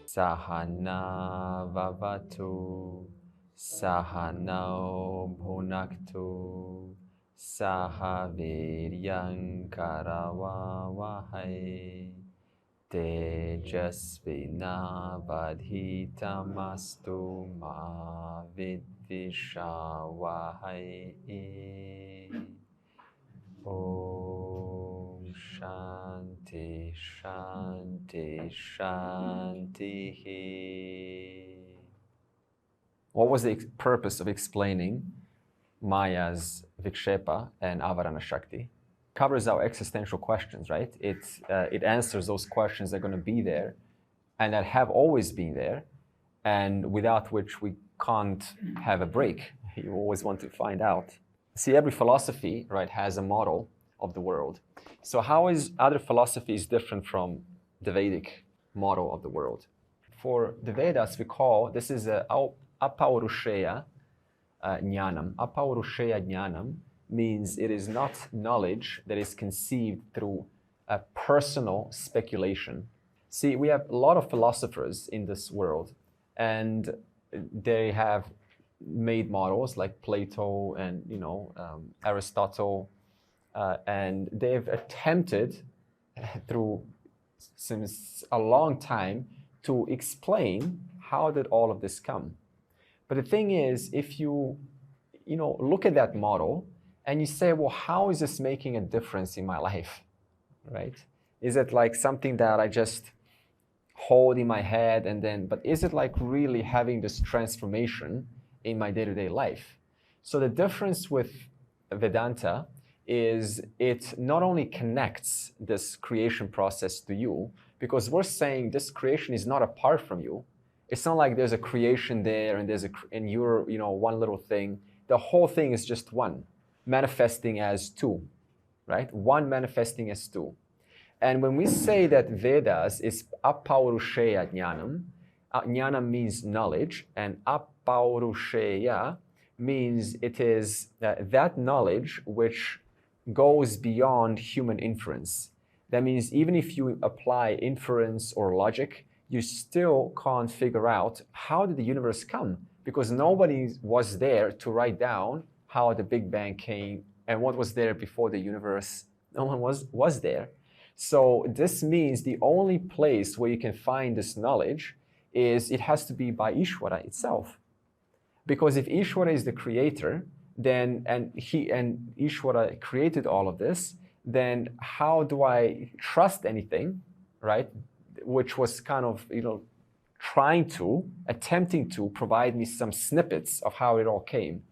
Sahana vavatu, Sahanau bhunaktu, Sahaviryam karavavahai, Tejasvinavadhitamastu ma vidvishavahai. Om Shanti Shanti Shanti. What was the purpose of explaining Maya's Vikshepa and Avarana Shakti? Covers our existential questions, right? It answers those questions that are going to be there and that have always been there, and without which we can't have a break. You always want to find out. See, every philosophy, right, has a model of the world. So how is other philosophies different from the Vedic model of the world? For the Vedas, we call, this is a apaurushaya jnanam. Apaurushaya jnanam means it is not knowledge that is conceived through a personal speculation. See, we have a lot of philosophers in this world, and they have made models like Plato and Aristotle, and they've attempted through since a long time to explain how did all of this come. But the thing is, if you look at that model and you say, well, how is this making a difference in my life, right? Is it like something that I just hold in my head but is it like really having this transformation in my day-to-day life? So the difference with Vedanta is it not only connects this creation process to you, because we're saying this creation is not apart from you. It's not like there's a creation there and you're one little thing. The whole thing is just one, manifesting as two, right? One manifesting as two. And when we say that Vedas is apaurushaya jnanam, jnana means knowledge, and apaurushaya means it is that knowledge which goes beyond human inference. That means even if you apply inference or logic, you still can't figure out how did the universe come, because nobody was there to write down how the Big Bang came and what was there before the universe. No one was there. So this means the only place where you can find this knowledge is it has to be by Ishvara itself. Because if Ishvara is the creator, then and Ishvara created all of this, then how do I trust anything, right? Which was kind of attempting to provide me some snippets of how it all came.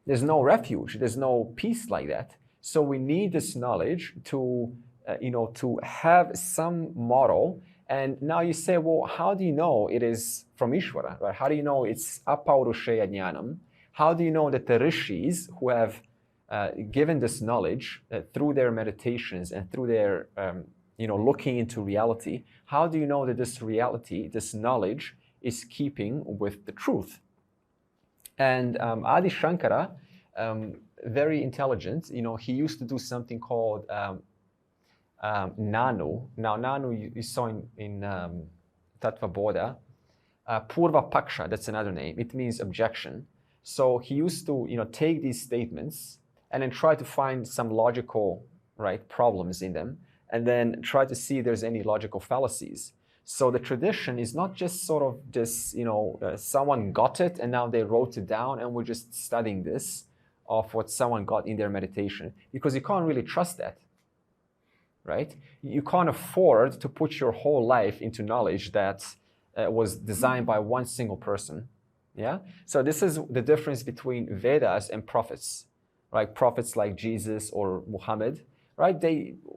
There's no refuge, there's no peace like that. So we need this knowledge to have some model. And now you say, well, how do you know it is from Ishvara, right? How do you know it's apaurushaya jnanam? How do you know that the rishis who have given this knowledge through their meditations and through their looking into reality, how do you know that this reality, this knowledge, is keeping with the truth? And Adi Shankara, very intelligent, he used to do something called Nanu. Now, Nanu you saw in Tattva Bodha. Purva Paksha, that's another name. It means objection. So he used to take these statements and then try to find some logical problems in them, and then try to see if there's any logical fallacies. So the tradition is not just sort of this, someone got it and now they wrote it down and we're just studying this of what someone got in their meditation, because you can't really trust that, right? You can't afford to put your whole life into knowledge that was designed by one single person, yeah? So this is the difference between Vedas and prophets, right? Prophets like Jesus or Muhammad, right?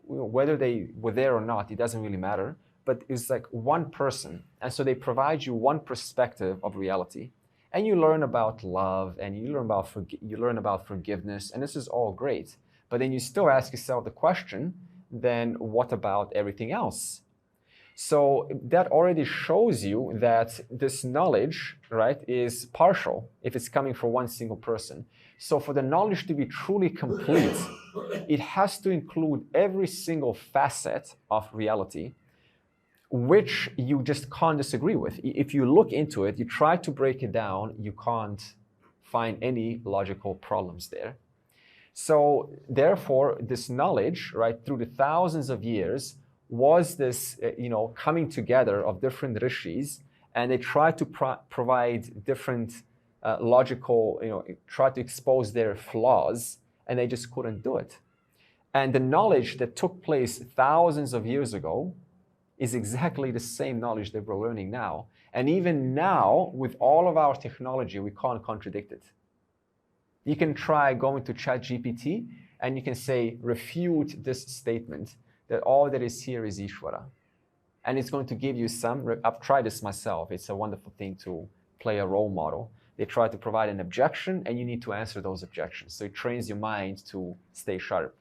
Whether they were there or not, it doesn't really matter, but it's like one person. And so they provide you one perspective of reality. And you learn about love, and you learn about forgiveness, and this is all great. But then you still ask yourself the question, then what about everything else? So that already shows you that this knowledge, right, is partial if it's coming from one single person. So for the knowledge to be truly complete, it has to include every single facet of reality, which you just can't disagree with. If you look into it, you try to break it down, you can't find any logical problems there. So therefore, this knowledge, right, through the thousands of years, was this, coming together of different rishis, and they tried to provide different logical, try to expose their flaws, and they just couldn't do it. And the knowledge that took place thousands of years ago is exactly the same knowledge that we're learning now. And even now, with all of our technology, we can't contradict it. You can try going to ChatGPT and you can say, refute this statement, that all that is here is Ishvara. And it's going to give you I've tried this myself. It's a wonderful thing to play a role model. They try to provide an objection and you need to answer those objections. So it trains your mind to stay sharp.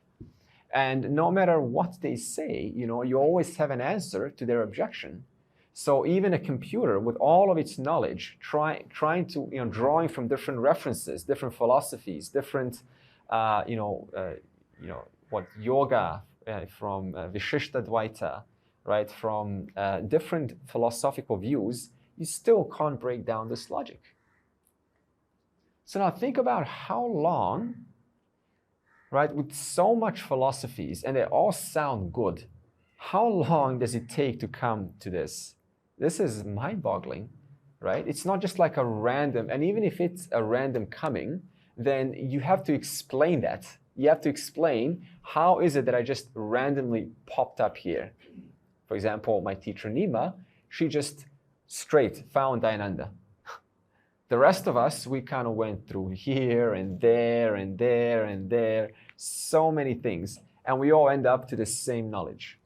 And no matter what they say, you always have an answer to their objection. So even a computer with all of its knowledge, trying to, drawing from different references, different philosophies, different, what yoga, from Vishishta Dvaita, right, from different philosophical views, you still can't break down this logic. So now think about how long, right, with so much philosophies, and they all sound good, how long does it take to come to this? This is mind-boggling, right? It's not just like a random, and even if it's a random coming, then you have to explain that. You have to explain, how is it that I just randomly popped up here? For example, my teacher Nima, she just straight found Dayananda. The rest of us, we kind of went through here and there and there and there, so many things, and we all end up to the same knowledge.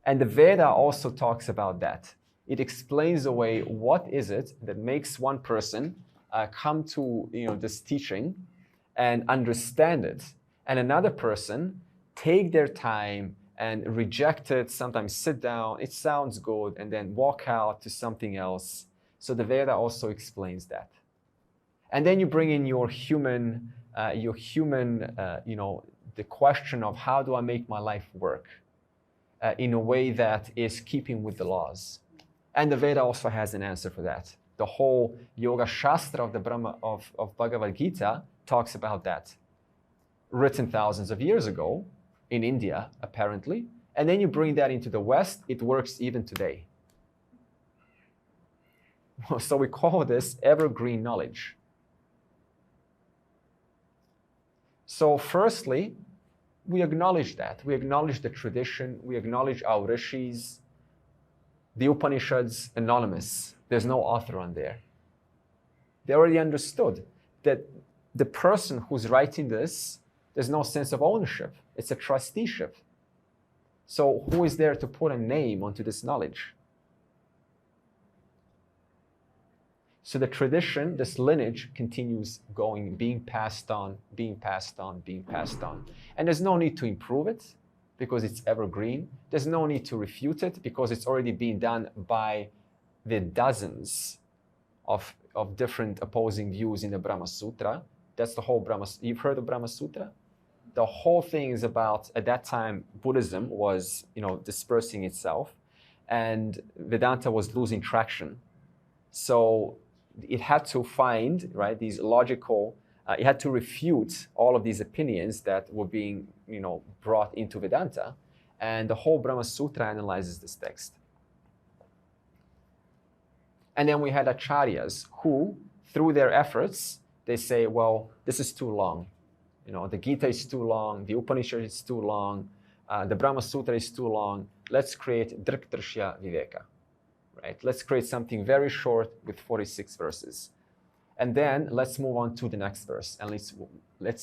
And the Veda also talks about that. It explains away what is it that makes one person come to this teaching and understand it, and another person take their time and reject it, sometimes sit down, it sounds good, and then walk out to something else. So the Veda also explains that. And then you bring in your human, the question of how do I make my life work in a way that is keeping with the laws. And the Veda also has an answer for that. The whole Yoga Shastra of the Brahma of Bhagavad Gita talks about that. Written thousands of years ago in India, apparently. And then you bring that into the West, it works even today. So we call this evergreen knowledge. So firstly, we acknowledge that. We acknowledge the tradition, we acknowledge our rishis. The Upanishads, anonymous. There's no author on there. They already understood that the person who's writing this, there's no sense of ownership. It's a trusteeship. So who is there to put a name onto this knowledge? So the tradition, this lineage continues going, being passed on, being passed on, being passed on. And there's no need to improve it because it's evergreen. There's no need to refute it because it's already been done by the dozens of different opposing views in the Brahma Sutra. That's the whole Brahma. You've heard of Brahma Sutra? The whole thing is about, at that time, Buddhism was, dispersing itself, and Vedanta was losing traction. So it had to find, right, these logical, it had to refute all of these opinions that were being, brought into Vedanta. And the whole Brahma Sutra analyzes this text. And then we had acharyas who, through their efforts, they say, well, this is too long. The Gita is too long, the Upanishad is too long, the Brahma Sutra is too long. Let's create Drg Drsya Viveka. Right? Let's create something very short with 46 verses. And then let's move on to the next verse and let's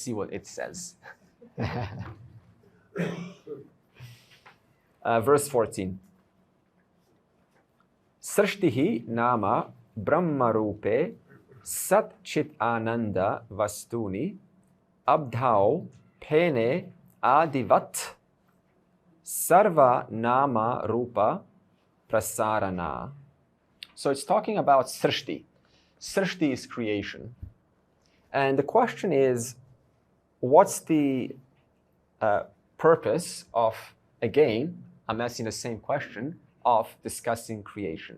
see what it says. Verse 14. Srishtihi nama brahma rupe sat chit ananda vastuni abdhau pene adivat sarva nama rupa prasarana. So it's talking about srishti. Srishti is creation. And the question is, what's the purpose of, again, I'm asking the same question, of discussing creation?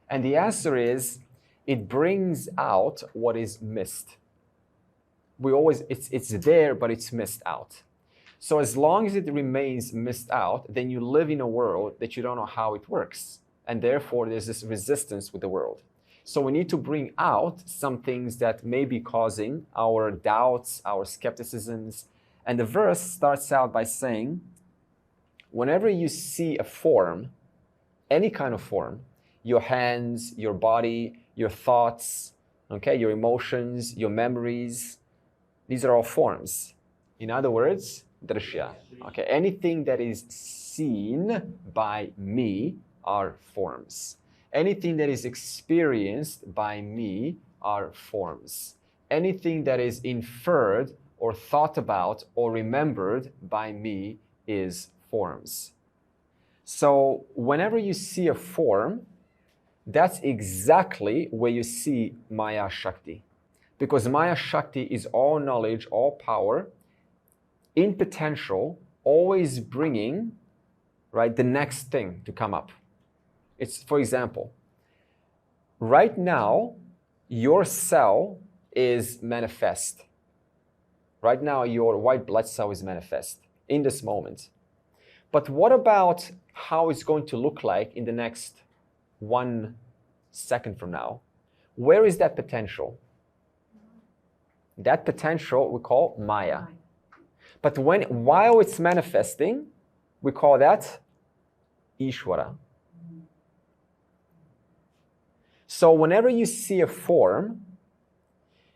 And the answer is, it brings out what is missed. It's there, but it's missed out. So as long as it remains missed out, then you live in a world that you don't know how it works. And therefore, there's this resistance with the world. So we need to bring out some things that may be causing our doubts, our skepticisms. And the verse starts out by saying, whenever you see a form, any kind of form, your hands, your body, your thoughts, okay, your emotions, your memories, these are all forms. In other words, Drsya. Okay, anything that is seen by me are forms. Anything that is experienced by me are forms. Anything that is inferred or thought about or remembered by me is forms. So whenever you see a form, that's exactly where you see Maya Shakti. Because Maya Shakti is all knowledge, all power, in potential, always bringing, right, the next thing to come up. It's, for example, right now, your cell is manifest. Right now, your white blood cell is manifest in this moment. But what about how it's going to look like in the next 1 second from now? Where is that potential? That potential we call Maya. But while it's manifesting, we call that Ishvara. So whenever you see a form,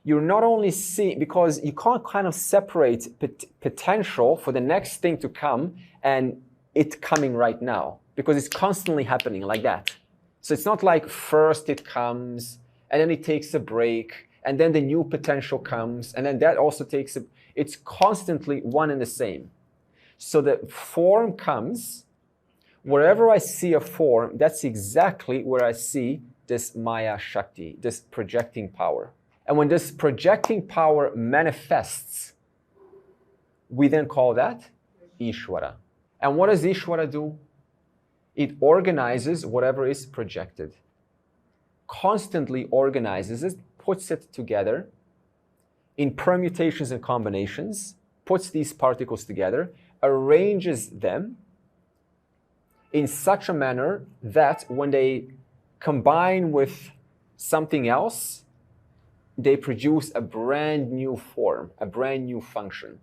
you're not only seeing, because you can't kind of separate potential for the next thing to come and it coming right now, because it's constantly happening like that. So it's not like first it comes and then it takes a break and then the new potential comes and then that also takes a, it's constantly one and the same. So the form comes, wherever I see a form, that's exactly where I see this Maya Shakti, this projecting power. And when this projecting power manifests, we then call that Ishvara. And what does Ishvara do? It organizes whatever is projected, constantly organizes it, puts it together in permutations and combinations, puts these particles together, arranges them in such a manner that when they combine with something else, they produce a brand new form, a brand new function.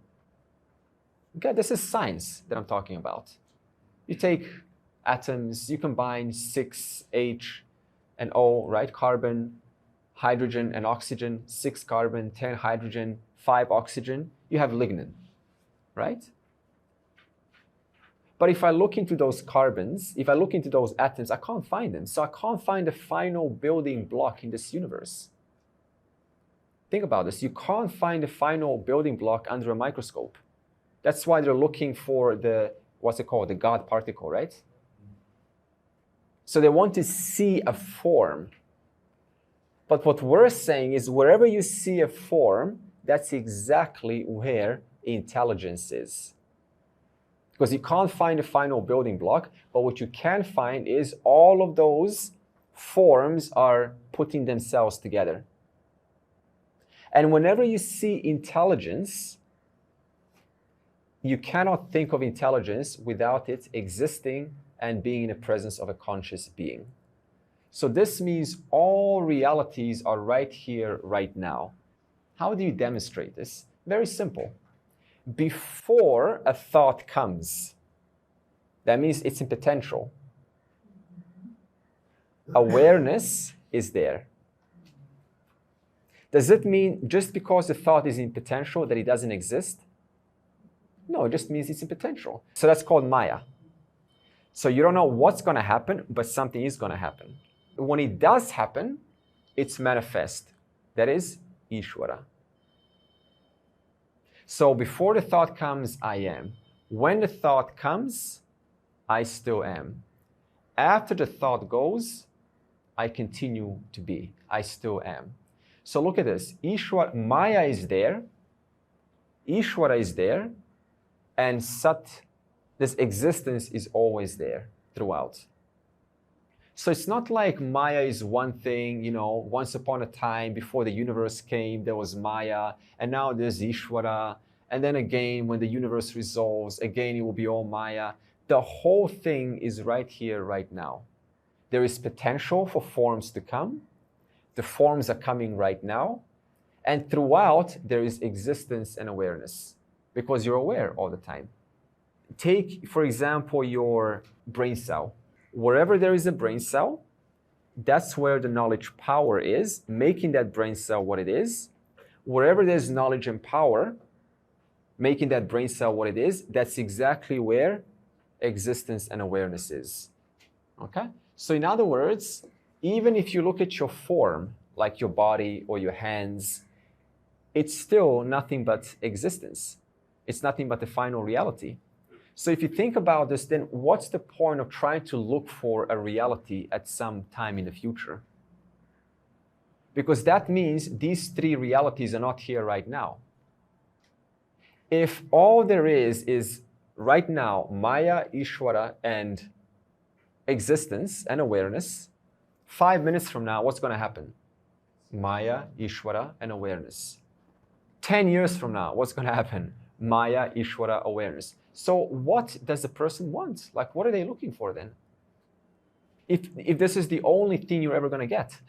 Okay, this is science that I'm talking about. You take atoms, you combine 6 H and O, right? Carbon, hydrogen, and oxygen, 6 carbon, 10 hydrogen, 5 oxygen, you have lignin, right? But if I look into those carbons, if I look into those atoms, I can't find them. So I can't find the final building block in this universe. Think about this. You can't find the final building block under a microscope. That's why they're looking for the, what's it called, the God particle, right? So they want to see a form. But what we're saying is wherever you see a form, that's exactly where intelligence is. Because you can't find a final building block, but what you can find is all of those forms are putting themselves together. And whenever you see intelligence, you cannot think of intelligence without it existing and being in the presence of a conscious being. So this means all realities are right here, right now. How do you demonstrate this? Very simple. Before a thought comes, that means it's in potential. Awareness is there. Does it mean just because the thought is in potential that it doesn't exist? No, it just means it's in potential. So that's called Maya. So you don't know what's going to happen, but something is going to happen. When it does happen, it's manifest. That is Ishvara. So before the thought comes, I am. When the thought comes, I still am. After the thought goes, I continue to be. I still am. So look at this. Ishvara, Maya is there. Ishvara is there. And Sat, this existence is always there. throughout. So it's not like Maya is one thing, you know, once upon a time before the universe came, there was Maya, and now there's Ishvara, and then again, when the universe resolves, again, it will be all Maya. The whole thing is right here, right now. There is potential for forms to come. The forms are coming right now. And throughout, there is existence and awareness, because you're aware all the time. Take, for example, your brain cell. Wherever there is a brain cell, that's where the knowledge power is, making that brain cell what it is. Wherever there's knowledge and power, making that brain cell what it is, that's exactly where existence and awareness is. Okay? So in other words, even if you look at your form, like your body or your hands, it's still nothing but existence. It's nothing but the final reality. So if you think about this, then what's the point of trying to look for a reality at some time in the future? Because that means these three realities are not here right now. If all there is right now Maya, Ishvara, and existence and awareness, 5 minutes from now, what's going to happen? Maya, Ishvara, and awareness. 10 years from now, what's going to happen? Maya, Ishvara, awareness. So what does the person want? Like, what are they looking for then? If this is the only thing you're ever going to get.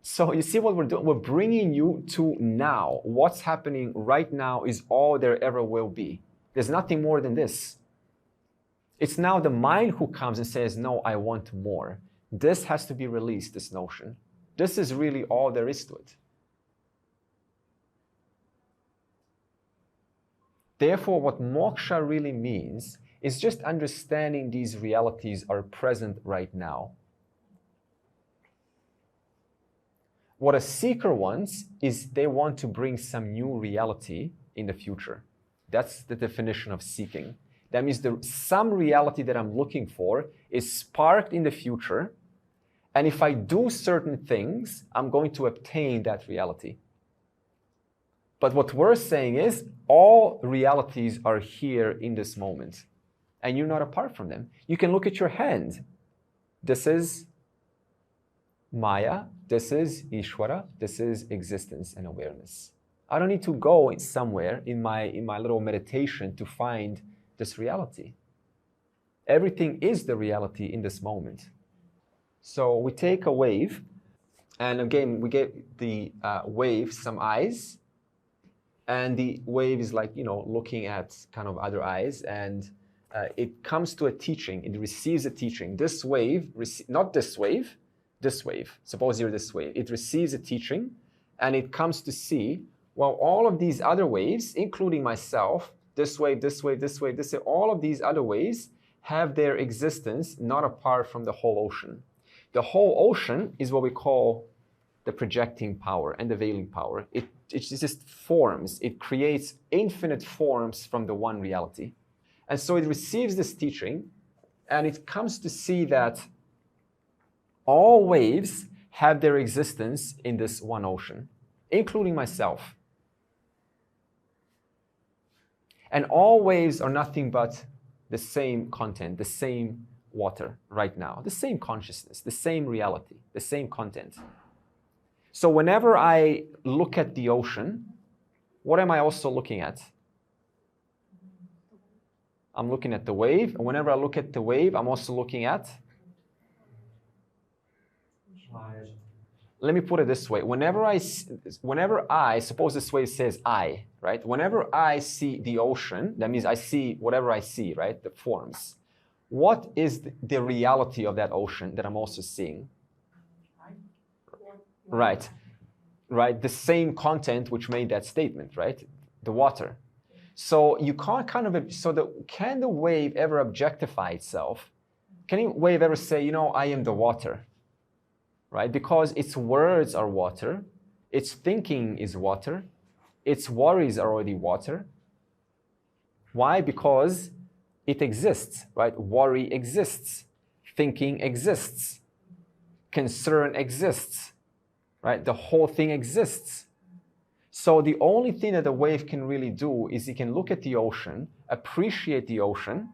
So you see what we're doing? We're bringing you to now. What's happening right now is all there ever will be. There's nothing more than this. It's now the mind who comes and says, no, I want more. This has to be released, this notion. This is really all there is to it. Therefore, what moksha really means is just understanding these realities are present right now. What a seeker wants is they want to bring some new reality in the future. That's the definition of seeking. That means some reality that I'm looking for is sparked in the future, and if I do certain things, I'm going to obtain that reality. But what we're saying is all realities are here in this moment, and you're not apart from them. You can look at your hand. This is Maya, this is Ishvara, this is existence and awareness. I don't need to go somewhere in my little meditation to find this reality. Everything is the reality in this moment. So we take a wave, and again, we give the wave some eyes, and the wave is like, looking at kind of other eyes, and it comes to a teaching. It receives a teaching. This wave, not this wave, this wave. Suppose you're this wave. It receives a teaching, and it comes to see, well, all of these other waves, including myself, this wave, this wave, this wave, this wave, all of these other waves have their existence not apart from the whole ocean. The whole ocean is what we call the projecting power and the veiling power. It just forms. It creates infinite forms from the one reality. And so it receives this teaching, and it comes to see that all waves have their existence in this one ocean, including myself. And all waves are nothing but the same content, the same water right now, the same consciousness, the same reality, the same content. So whenever I look at the ocean, what am I also looking at? I'm looking at the wave. And whenever I look at the wave, I'm also looking at? Let me put it this way. Whenever I, suppose this wave says I, right? Whenever I see the ocean, that means I see whatever I see, right? The forms. What is the reality of that ocean that I'm also seeing? Right. The same content which made that statement, right? The water. So you can't can the wave ever objectify itself? Can the wave ever say, I am the water? Right? Because its words are water, its thinking is water, its worries are already water. Why? Because it exists, right? Worry exists, thinking exists, concern exists, right? The whole thing exists. So the only thing that the wave can really do is it can look at the ocean, appreciate the ocean,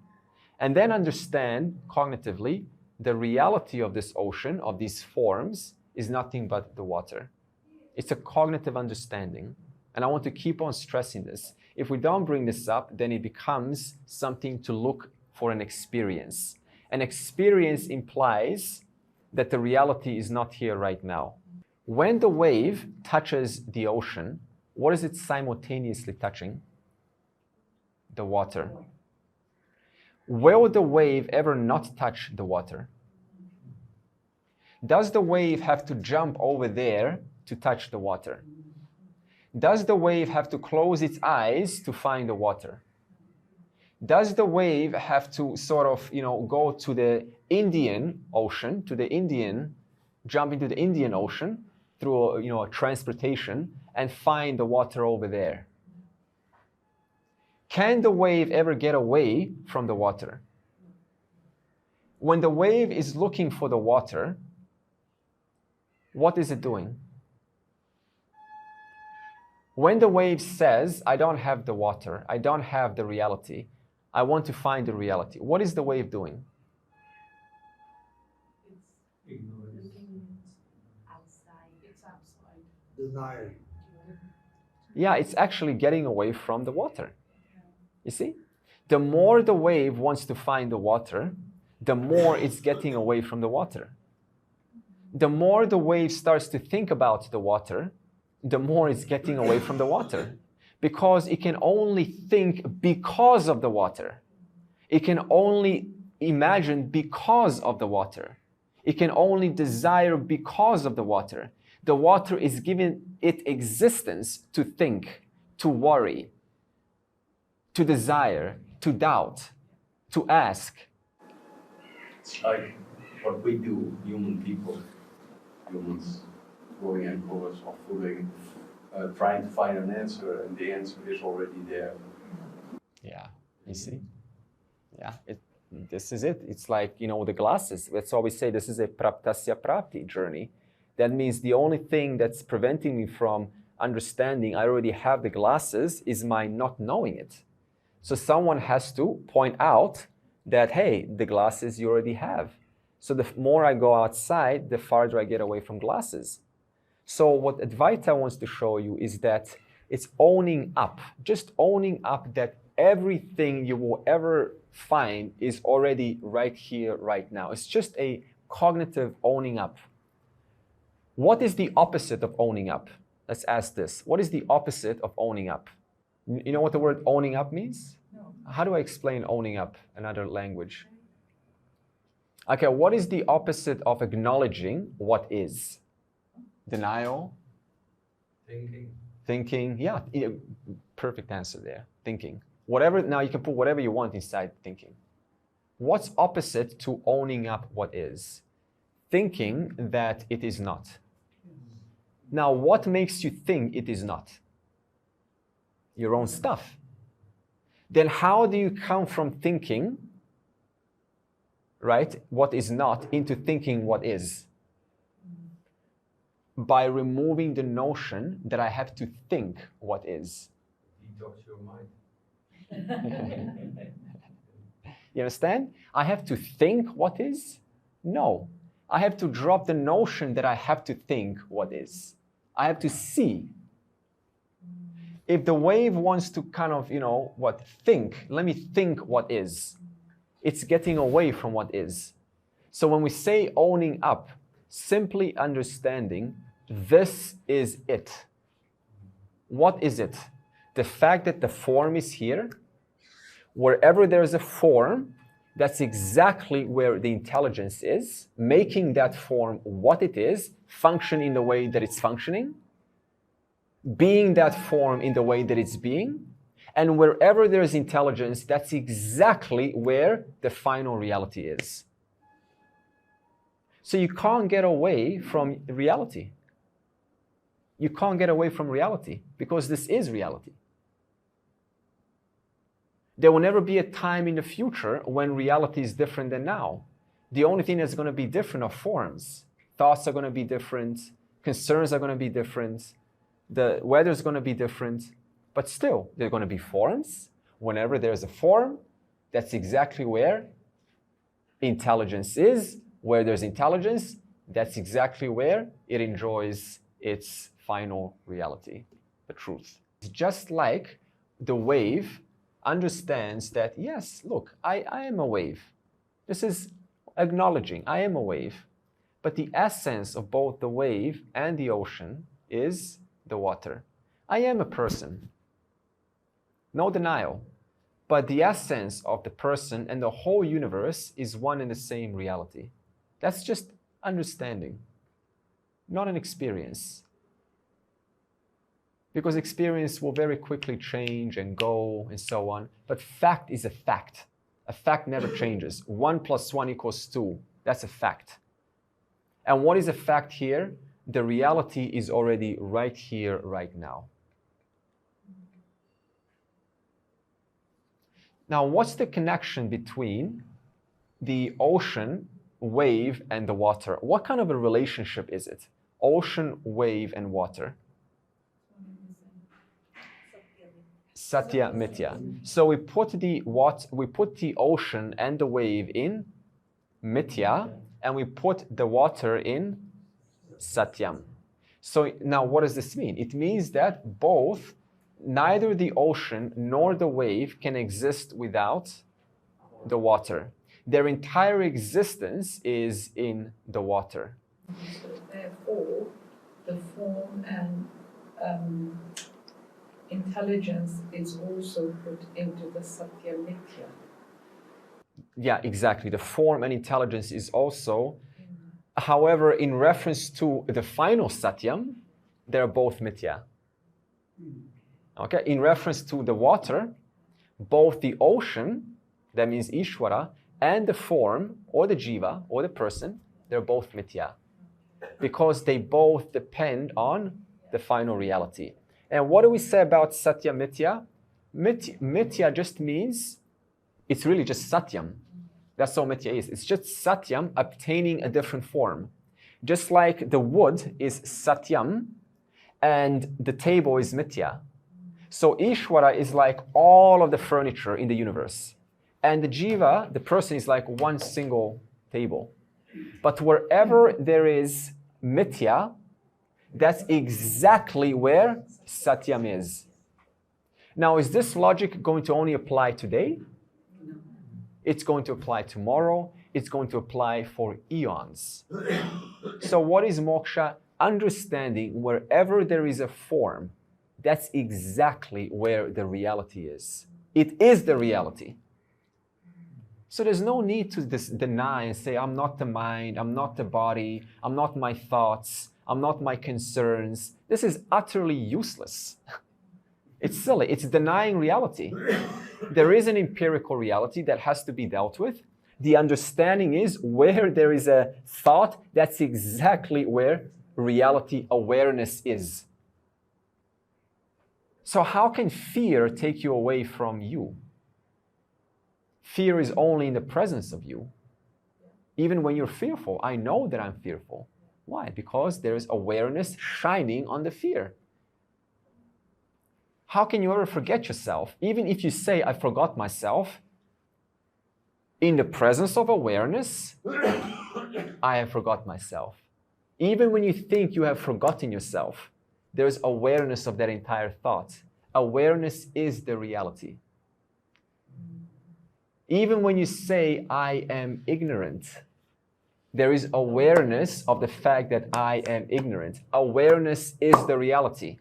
and then understand cognitively the reality of this ocean, of these forms, is nothing but the water. It's a cognitive understanding. And I want to keep on stressing this. If we don't bring this up, then it becomes something to look for an experience. An experience implies that the reality is not here right now. When the wave touches the ocean, what is it simultaneously touching? The water. Will the wave ever not touch the water? Does the wave have to jump over there to touch the water? Does the wave have to close its eyes to find the water? Does the wave have to sort of, go to the Indian Ocean, jump into the Indian Ocean through, a transportation and find the water over there? Can the wave ever get away from the water? When the wave is looking for the water, what is it doing? When the wave says, I don't have the water, I don't have the reality, I want to find the reality, what is the wave doing? It's looking outside. It's outside. Desire. Yeah, it's actually getting away from the water. You see? The more the wave wants to find the water, the more it's getting away from the water. The more the wave starts to think about the water, the more it's getting away from the water. Because it can only think because of the water. It can only imagine because of the water. It can only desire because of the water. The water is giving it existence to think, to worry, to desire, to doubt, to ask. It's like what we do, humans going and forwards or fooling, trying to find an answer, and the answer is already there. Yeah, you see? Yeah, this is it. It's like, the glasses. That's why we say this is a praptasya prapti journey. That means the only thing that's preventing me from understanding I already have the glasses is my not knowing it. So someone has to point out that, hey, the glasses you already have. So the more I go outside, the farther I get away from glasses. So what Advaita wants to show you is that it's owning up, just owning up that everything you will ever find is already right here, right now. It's just a cognitive owning up. What is the opposite of owning up? Let's ask this. What is the opposite of owning up? You know what the word owning up means? No. How do I explain owning up in another language? Okay, what is the opposite of acknowledging what is? Denial? Thinking. Yeah, perfect answer there. Thinking. Whatever, now you can put whatever you want inside thinking. What's opposite to owning up what is? Thinking that it is not. Now, what makes you think it is not? Your own stuff. Then how do you come from thinking, right, what is not, into thinking what is? By removing the notion that I have to think what is. Detox your mind. You understand? I have to think what is? No. I have to drop the notion that I have to think what is. I have to see. If the wave wants to kind of, think, let me think what is. It's getting away from what is. So when we say owning up, simply understanding this is it. What is it? The fact that the form is here. Wherever there's a form, that's exactly where the intelligence is, making that form what it is, function in the way that it's functioning, being that form in the way that it's being, and wherever there's intelligence, that's exactly where the final reality is. So you can't get away from reality. You can't get away from reality because this is reality. There will never be a time in the future when reality is different than now. The only thing that's going to be different are forms. Thoughts are going to be different. Concerns are going to be different. The weather is going to be different. But still, there are going to be forms. Whenever there's a form, That's exactly where intelligence is. Where there's intelligence, that's exactly where it enjoys its final reality, the truth. It's just like the wave understands that, yes, look, I am a wave. This is acknowledging I am a wave. But the essence of both the wave and the ocean is the water. I am a person. No denial. But the essence of the person and the whole universe is one and the same reality. That's just understanding, not an experience. Because experience will very quickly change and go and so on. But fact is a fact. A fact never changes. 1 + 1 = 2. That's a fact. And what is a fact here? The reality is already right here, right now. Now, what's the connection between the ocean, wave, and the water? What kind of a relationship is it? Ocean, wave, and water. Satya Mithya. So we put the ocean and the wave in Mithya, and we put the water in Satyam. So now what does this mean? It means that neither the ocean nor the wave can exist without the water. Their entire existence is in the water. So therefore, the form and intelligence is also put into the Satya Mithya. Yeah, exactly. The form and intelligence is also, however, in reference to the final Satyam, they're both Mithya. Okay, in reference to the water, both the ocean, that means Ishvara, and the form, or the jiva, or the person, they're both Mithya. Because they both depend on the final reality. And what do we say about Satya Mithya? Mithya just means, it's really just Satyam. That's all Mithya is. It's just Satyam obtaining a different form. Just like the wood is Satyam, and the table is Mithya. So Ishvara is like all of the furniture in the universe. And the jiva, the person, is like one single table. But wherever there is Mithya, that's exactly where Satyam is. Now, is this logic going to only apply today? No. It's going to apply tomorrow. It's going to apply for eons. So what is moksha? Understanding wherever there is a form, that's exactly where the reality is. It is the reality. So there's no need to deny and say, I'm not the mind, I'm not the body, I'm not my thoughts, I'm not my concerns. This is utterly useless. It's silly. It's denying reality. There is an empirical reality that has to be dealt with. The understanding is where there is a thought, that's exactly where reality awareness is. So how can fear take you away from you? Fear is only in the presence of you. Even when you're fearful, I know that I'm fearful. Why? Because there is awareness shining on the fear. How can you ever forget yourself? Even if you say, I forgot myself, in the presence of awareness, I have forgot myself. Even when you think you have forgotten yourself, there is awareness of that entire thought. Awareness is the reality. Even when you say, I am ignorant, there is awareness of the fact that I am ignorant. Awareness is the reality.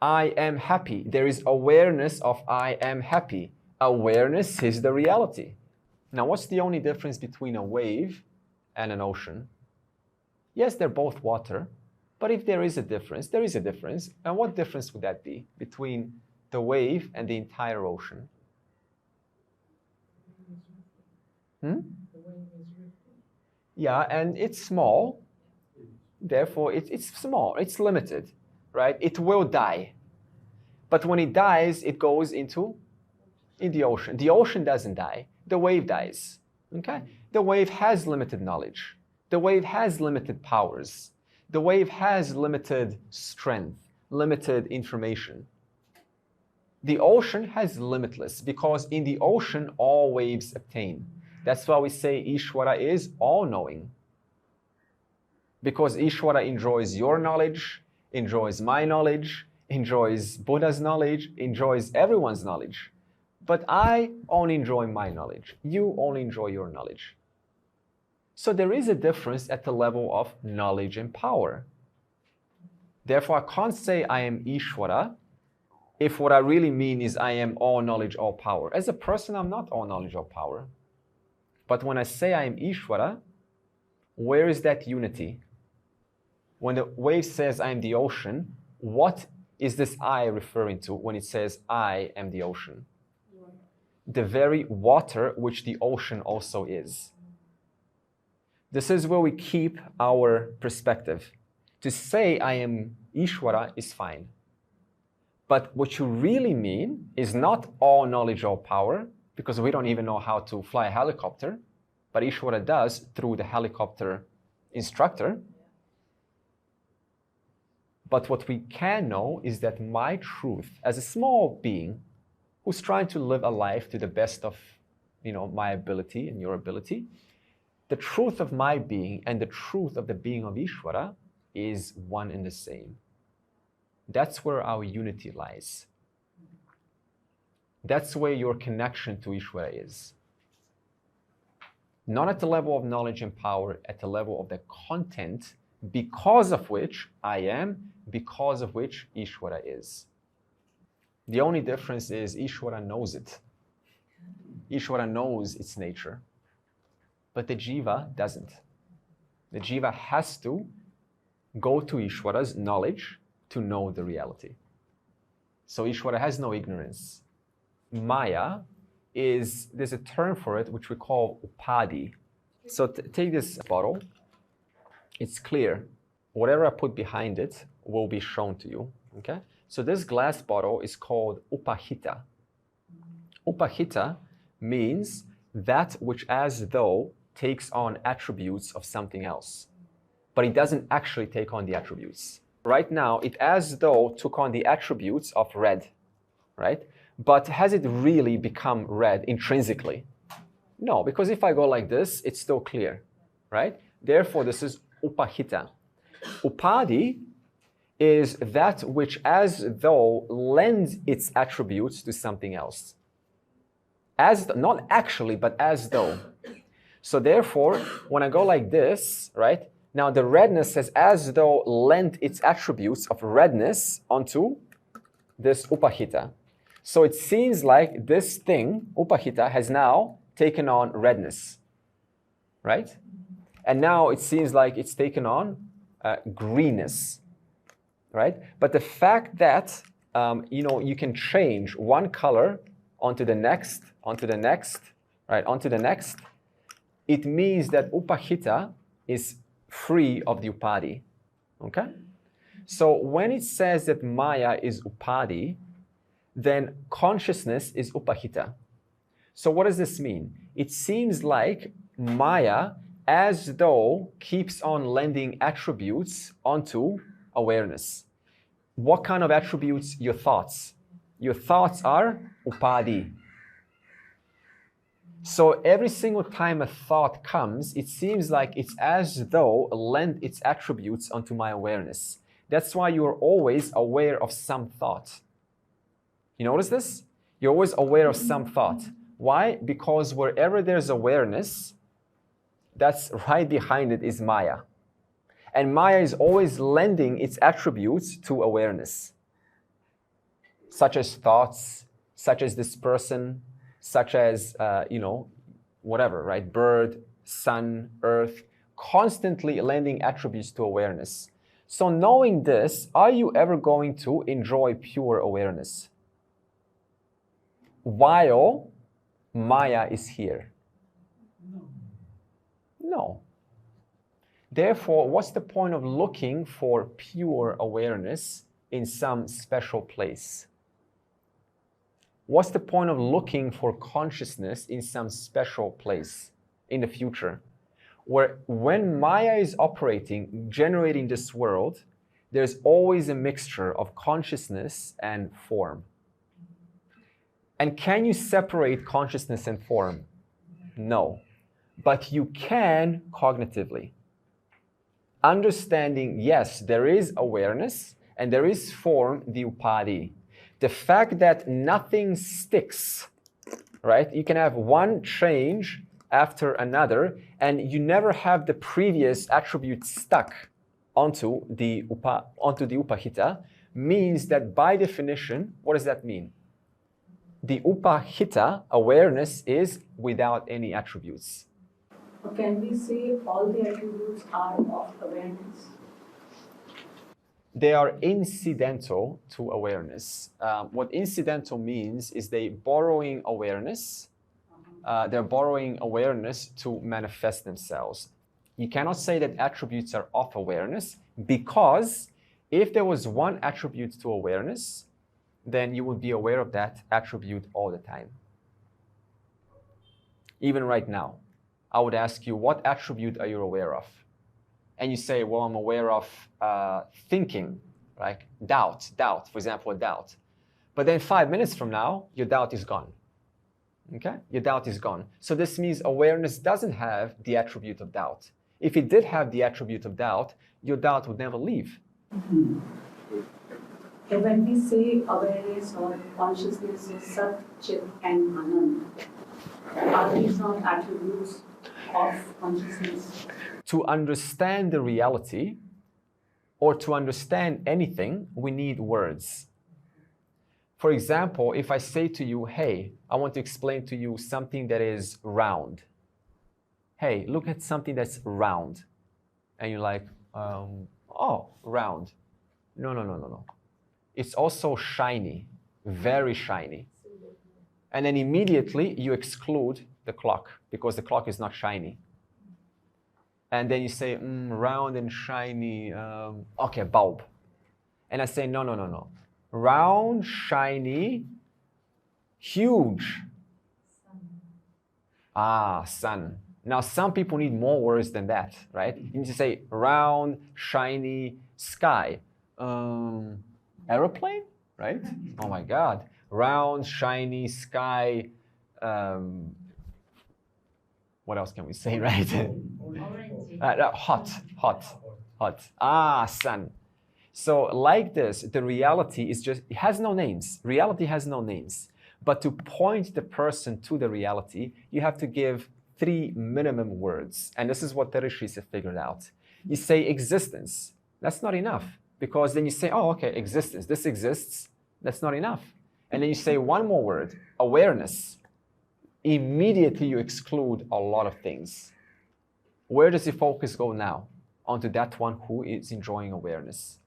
I am happy. There is awareness of I am happy. Awareness is the reality. Now, what's the only difference between a wave and an ocean? Yes, they're both water, but if there is a difference, there is a difference. And what difference would that be between the wave and the entire ocean? Yeah, and it's small. Therefore, it's small. It's limited, right? It will die. But when it dies, it goes in the ocean. The ocean doesn't die. The wave dies. Okay? The wave has limited knowledge. The wave has limited powers. The wave has limited strength, limited information. The ocean has limitless, because in the ocean all waves obtain. That's why we say Ishvara is all-knowing. Because Ishvara enjoys your knowledge, enjoys my knowledge, enjoys Buddha's knowledge, enjoys everyone's knowledge. But I only enjoy my knowledge. You only enjoy your knowledge. So there is a difference at the level of knowledge and power. Therefore, I can't say I am Ishvara if what I really mean is I am all knowledge, all power. As a person, I'm not all knowledge, all power. But when I say I am Ishvara, where is that unity? When the wave says I am the ocean, what is this I referring to when it says I am the ocean? The very water which the ocean also is. This is where we keep our perspective. To say I am Ishvara is fine. But what you really mean is not all knowledge, all power, because we don't even know how to fly a helicopter, but Ishvara does through the helicopter instructor. But what we can know is that my truth, as a small being who's trying to live a life to the best of my ability and your ability, the truth of my being and the truth of the being of Ishvara is one and the same. That's where our unity lies. That's where your connection to Ishvara is. Not at the level of knowledge and power, at the level of the content because of which I am, because of which Ishvara is. The only difference is Ishvara knows it. Ishvara knows its nature. But the jiva doesn't. The jiva has to go to Ishvara's knowledge to know the reality. So Ishvara has no ignorance. Maya there's a term for it which we call Upadhi. So take this bottle. It's clear. Whatever I put behind it will be shown to you. Okay? So this glass bottle is called Upahita. Upahita means that which as though takes on attributes of something else. But it doesn't actually take on the attributes. Right now, it as though took on the attributes of red, right? But has it really become red intrinsically? No, because if I go like this, it's still clear, right? Therefore, this is Upahita. Upadhi is that which as though lends its attributes to something else. Not actually, but as though. So therefore, when I go like this, right? Now the redness has as though lent its attributes of redness onto this Upahita. So it seems like this thing, Upahita, has now taken on redness, right? And now it seems like it's taken on greenness, right? But the fact that you can change one color onto the next, right, onto the next, it means that Upahita is free of the Upadhi, okay? So when it says that Maya is Upadhi, then consciousness is Upahita. So what does this mean? It seems like Maya as though keeps on lending attributes onto awareness. What kind of attributes? Your thoughts. Your thoughts are Upadhi. So every single time a thought comes, it seems like it's as though lend its attributes onto my awareness. That's why you're always aware of some thought. You notice this? You're always aware of some thought. Why? Because wherever there's awareness, that's right behind it is Maya. And Maya is always lending its attributes to awareness. Such as thoughts, such as this person, such as, whatever, right? Bird, sun, earth, constantly lending attributes to awareness. So knowing this, are you ever going to enjoy pure awareness while Maya is here? No. Therefore, what's the point of looking for pure awareness in some special place? What's the point of looking for consciousness in some special place in the future? Where when Maya is operating, generating this world, there's always a mixture of consciousness and form. And can you separate consciousness and form? No. But you can cognitively. Understanding, yes, there is awareness and there is form, the Upadhi. The fact that nothing sticks, right? You can have one change after another and you never have the previous attribute stuck onto the Upahita, means that by definition, what does that mean? The Upahita, awareness, is without any attributes. Can we say all the attributes are of awareness? They are incidental to awareness. What incidental means is they borrowing awareness. They're borrowing awareness to manifest themselves. You cannot say that attributes are of awareness, because if there was one attribute to awareness, then you would be aware of that attribute all the time. Even right now, I would ask you, what attribute are you aware of? And you say, well, I'm aware of thinking, like doubt, for example, doubt. But then 5 minutes from now, your doubt is gone. Okay? Your doubt is gone. So this means awareness doesn't have the attribute of doubt. If it did have the attribute of doubt, your doubt would never leave. Mm-hmm. When we say awareness or consciousness is Sat, Chit and Anand, are these not attributes of consciousness? To understand the reality or to understand anything, we need words. For example, if I say to you, hey, I want to explain to you something that is round. Hey, look at something that's round. And you're like, oh, round. No. It's also shiny, very shiny. And then immediately you exclude the clock because the clock is not shiny. And then you say, round and shiny, okay, bulb. And I say, no. Round, shiny, huge. Sun. Now, some people need more words than that, right? You need to say round, shiny, sky. Aeroplane, right? Oh my God. Round, shiny, sky. What else can we say, right? Hot. Sun. So like this, the reality is just, it has no names. Reality has no names. But to point the person to the reality, you have to give 3 minimum words. And this is what the rishis have figured out. You say existence. That's not enough. Because then you say, oh, okay, existence. This exists. That's not enough. And then you say one more word, awareness. Immediately you exclude a lot of things. Where does the focus go now? Onto that one who is enjoying awareness.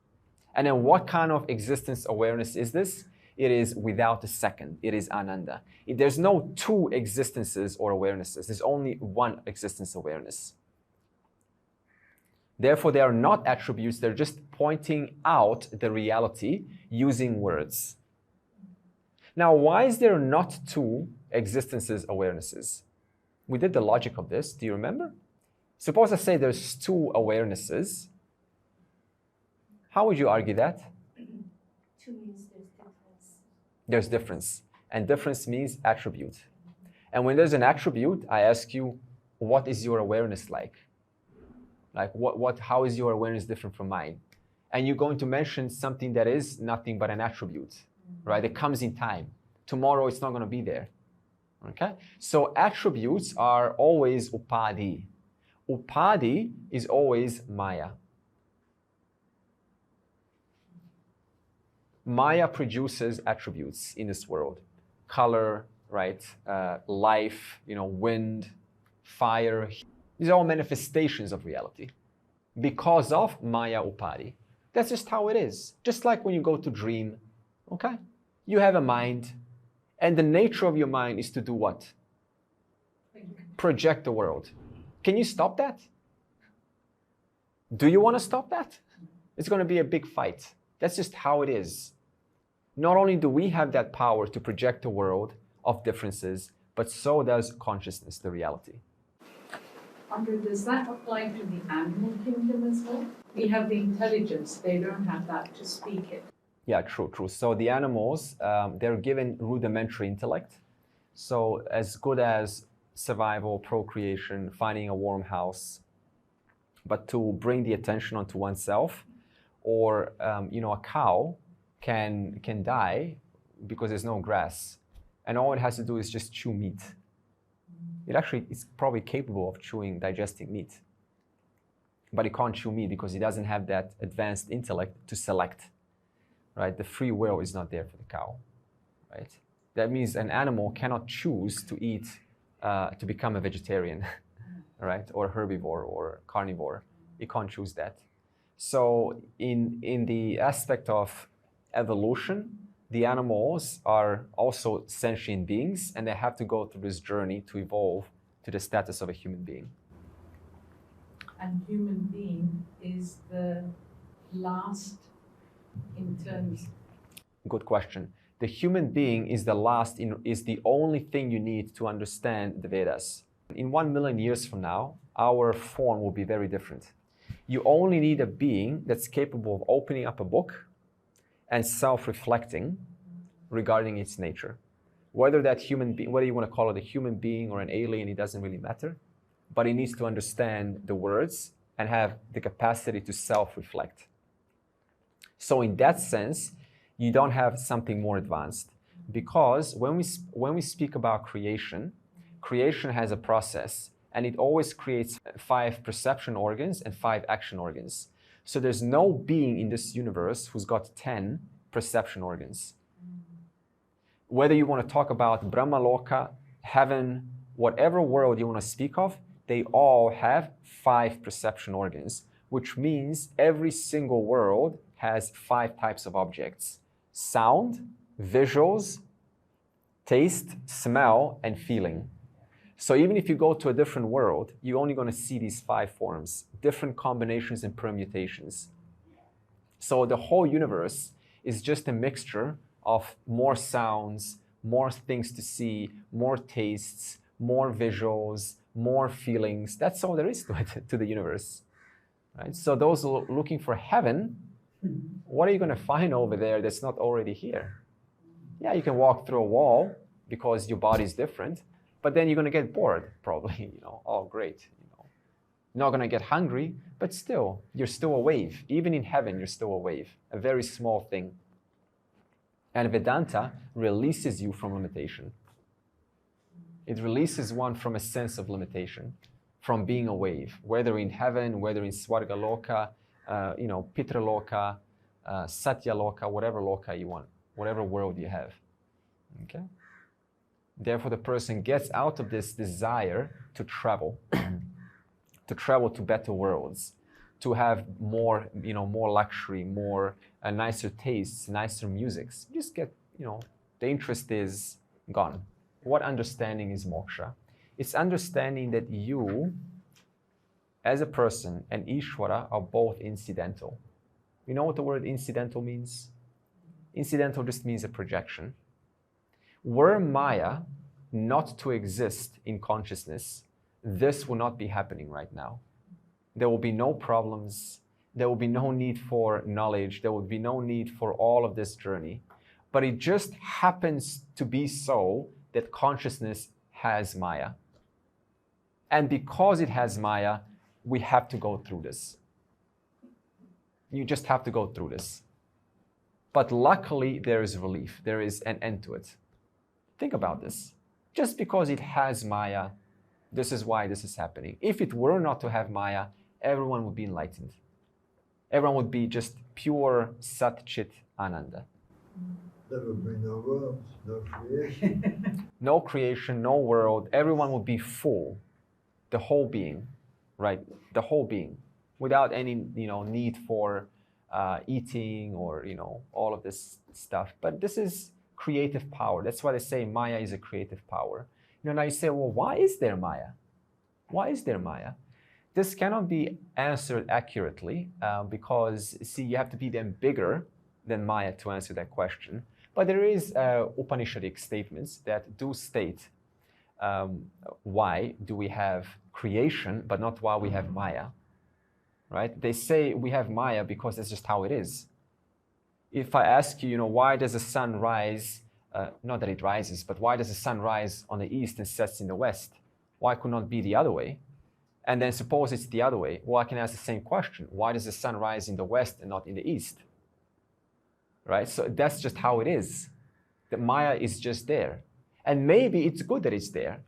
And then what kind of existence awareness is this? It is without a second. It is ananda. There's no 2 existences or awarenesses. There's only one existence awareness. Therefore, they are not attributes. They're just pointing out the reality using words. Now, why is there not 2 existences awarenesses? We did the logic of this. Do you remember? Suppose I say there's 2 awarenesses. How would you argue that? 2 means there's difference. There's difference. And difference means attribute. And when there's an attribute, I ask you, what is your awareness like? Like, how is your awareness different from mine? And you're going to mention something that is nothing but an attribute, right? It comes in time. Tomorrow, it's not going to be there. Okay? So attributes are always Upadhi. Upadhi is always Maya. Maya produces attributes in this world. Color, right? Life, wind, fire. These are all manifestations of reality because of Maya Upadhi. That's just how it is. Just like when you go to dream, okay? You have a mind, and the nature of your mind is to do what? Project the world. Can you stop that? Do you want to stop that? It's going to be a big fight. That's just how it is. Not only do we have that power to project a world of differences, but so does consciousness, the reality. Does that apply to the animal kingdom as well? We have the intelligence, they don't have that to speak it. Yeah, true, true. So the animals, they're given rudimentary intellect. So as good as survival, procreation, finding a warm house, but to bring the attention onto oneself, or a cow can die because there's no grass, and all it has to do is just chew meat. It actually is probably capable of digesting meat, but it can't chew meat because it doesn't have that advanced intellect to select. Right? The free will is not there for the cow. Right? That means an animal cannot choose to eat, to become a vegetarian, right? Or herbivore or carnivore. It can't choose that. So in the aspect of evolution, the animals are also sentient beings, and they have to go through this journey to evolve to the status of a human being. And human being is the last in terms. Good question. The human being is the last, is the only thing you need to understand the Vedas. In 1 million years from now, our form will be very different. You only need a being that's capable of opening up a book and self-reflecting regarding its nature. Whether that human being, whether you want to call it a human being or an alien, it doesn't really matter. But it needs to understand the words and have the capacity to self-reflect. So in that sense, you don't have something more advanced, because when we speak about creation, creation has a process, and it always creates 5 perception organs and 5 action organs. So there's no being in this universe who's got 10 perception organs. Whether you want to talk about Brahmaloka, heaven, whatever world you want to speak of, they all have 5 perception organs, which means every single world has 5 types of objects: sound, visuals, taste, smell, and feeling. So even if you go to a different world, you're only going to see these 5 forms, different combinations and permutations. So the whole universe is just a mixture of more sounds, more things to see, more tastes, more visuals, more feelings. That's all there is to it, to the universe. Right? So those looking for heaven, what are you going to find over there that's not already here? Yeah, you can walk through a wall because your body's different, but then you're going to get bored, probably. Oh, great. You're not going to get hungry, but still, you're still a wave. Even in heaven, you're still a wave, a very small thing. And Vedanta releases you from limitation. It releases one from a sense of limitation, from being a wave, whether in heaven, whether in Swargaloka, Pitraloka, Satyaloka, whatever loka you want, whatever world you have. Okay? Therefore, the person gets out of this desire to travel, to travel to better worlds, to have more, more luxury, more nicer tastes, nicer musics. You just get, the interest is gone. What understanding is moksha? It's understanding that you, as a person, and Ishvara are both incidental. You know what the word incidental means? Incidental just means a projection. Were Maya not to exist in consciousness, this will not be happening right now. There will be no problems. There will be no need for knowledge. There will be no need for all of this journey. But it just happens to be so that consciousness has Maya. And because it has Maya, we have to go through this. You just have to go through this. But luckily, there is relief. There is an end to it. Think about this. Just because it has Maya, this is why this is happening. If it were not to have Maya, everyone would be enlightened. Everyone would be just pure Sat Chit Ananda. There would be no world, no creation. No creation, no world. Everyone would be full. The whole being, right? The whole being, without any, need for eating or, all of this stuff. But this is creative power. That's why they say Maya is a creative power. Now you say, well, why is there Maya? Why is there Maya? This cannot be answered accurately because, see, you have to be then bigger than Maya to answer that question. But there is Upanishadic statements that do state why do we have creation, but not why we have Maya, right? They say we have Maya because that's just how it is. if I ask you, why does the sun rise, not that it rises, but why does the sun rise on the east and sets in the west? Why could not be the other way? And then suppose it's the other way. Well, I can ask the same question. Why does the sun rise in the west and not in the east? Right? So that's just how it is. The Maya is just there. And maybe it's good that it's there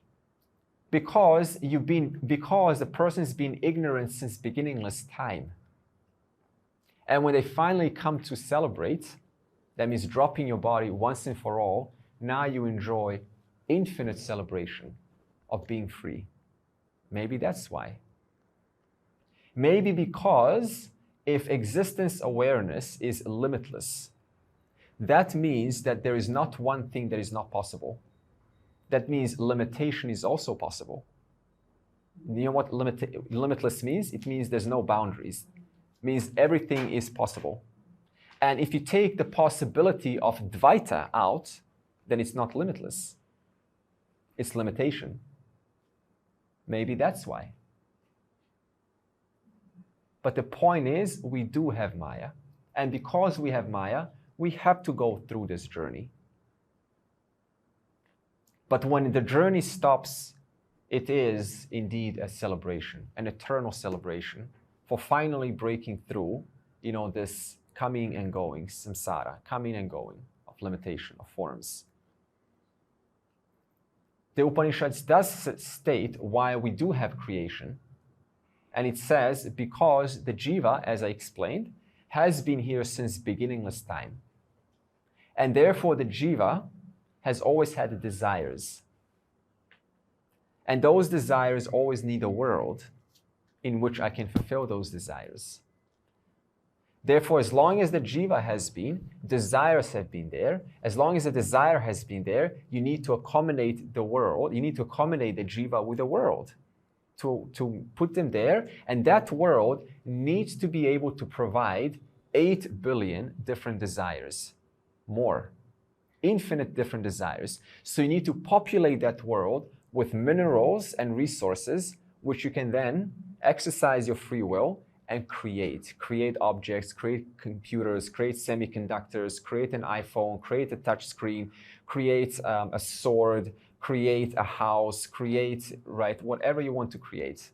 because the person's been ignorant since beginningless time. And when they finally come to celebrate, that means dropping your body once and for all, now you enjoy infinite celebration of being free. Maybe that's why. Maybe because if existence awareness is limitless, that means that there is not one thing that is not possible. That means limitation is also possible. You know what limitless means? It means there's no boundaries. It means everything is possible. And if you take the possibility of Dvaita out, then it's not limitless. It's limitation. Maybe that's why. But the point is, we do have Maya. And because we have Maya, we have to go through this journey. But when the journey stops, it is indeed a celebration, an eternal celebration for finally breaking through, this coming and going, samsara, coming and going of limitation, of forms. The Upanishads does state why we do have creation. And it says, because the jiva, as I explained, has been here since beginningless time. And therefore the jiva has always had desires. And those desires always need a world in which I can fulfill those desires. Therefore, as long as the jiva has been, desires have been there. As long as the desire has been there, you need to accommodate the world. You need to accommodate the jiva with the world to put them there. And that world needs to be able to provide 8 billion different desires, more, infinite different desires. So you need to populate that world with minerals and resources, which you can then exercise your free will and create objects, create computers, create semiconductors, create an iPhone, create a touch screen, create a sword, create a house, create, whatever you want to create.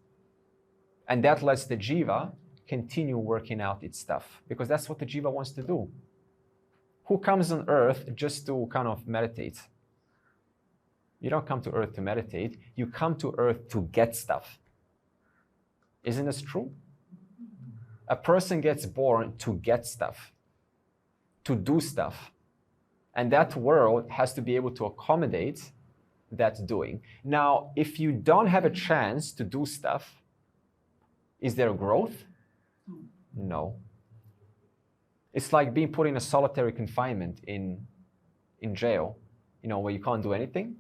And that lets the jiva continue working out its stuff, because that's what the jiva wants to do. Who comes on earth just to kind of meditate? You don't come to earth to meditate, you come to earth to get stuff. Isn't this true? A person gets born to get stuff, to do stuff. And that world has to be able to accommodate that doing. Now, if you don't have a chance to do stuff, is there growth? No. It's like being put in a solitary confinement in jail, where you can't do anything.